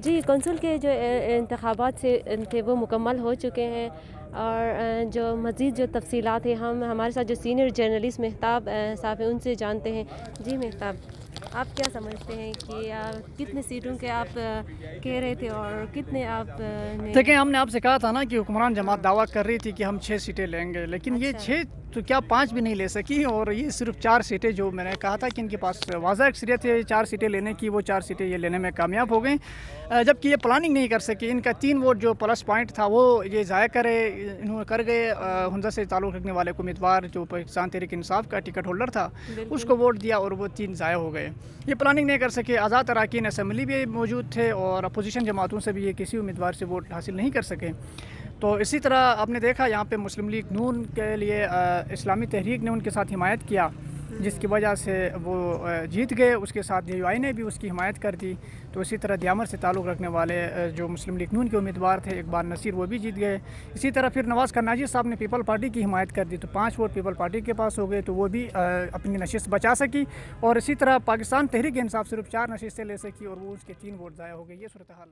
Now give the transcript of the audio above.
جی، council کے جو انتخابات تھے وہ مکمل ہو چکے ہیں، اور جو مزید جو تفصیلات ہیں ہمارے ساتھ جو سینئر جرنلسٹ مہتاب صاحب ہیں ان سے جانتے ہیں۔ جی مہتاب، آپ کیا سمجھتے ہیں کہ کتنے سیٹوں کے آپ کہہ رہے تھے اور کتنے آپ نے؟ دیکھیں، ہم نے آپ سے کہا تھا نا کہ حکمران جماعت دعویٰ کر رہی تھی کہ ہم 6 سیٹیں لیں گے، لیکن یہ اچھا 6 تو کیا 5 بھی نہیں لے سکی، اور یہ صرف 4 سیٹیں جو میں نے کہا تھا کہ ان کے پاس واضح اکثریت ہے 4 سیٹیں لینے کی، وہ 4 سیٹیں یہ لینے میں کامیاب ہو گئیں، جبکہ یہ پلاننگ نہیں کر سکی۔ ان کا 3 ووٹ جو پلس پوائنٹ تھا وہ یہ ضائع انہوں نے کر گئے۔ ہنزا سے تعلق رکھنے والے کو امیدوار جو پاکستان تحریک انصاف کا ٹکٹ ہولڈر تھا بالکل اس کو ووٹ دیا، اور وہ 3 ضائع ہو گئے۔ یہ پلاننگ نہیں کر سکے۔ آزاد اراکین اسمبلی بھی موجود تھے، اور اپوزیشن جماعتوں سے بھی یہ کسی امیدوار سے ووٹ حاصل نہیں کر سکے۔ تو اسی طرح آپ نے دیکھا یہاں پہ مسلم لیگ نون کے لیے اسلامی تحریک نے ان کے ساتھ حمایت کیا، جس کی وجہ سے وہ جیت گئے۔ اس کے ساتھ DUI نے بھی اس کی حمایت کر دی۔ تو اسی طرح دیامر سے تعلق رکھنے والے جو مسلم لیگ نون کے امیدوار تھے اقبال نصیر، وہ بھی جیت گئے۔ اسی طرح پھر نواز کرناجی صاحب نے پیپل پارٹی کی حمایت کر دی، تو 5 ووٹ پیپل پارٹی کے پاس ہو گئے، تو وہ بھی اپنی نشست بچا سکی۔ اور اسی طرح پاکستان تحریک انصاف صرف 4 نشستیں لے سکی، اور وہ اس کے 3 ووٹ ضائع ہو گئے۔ یہ صورتحال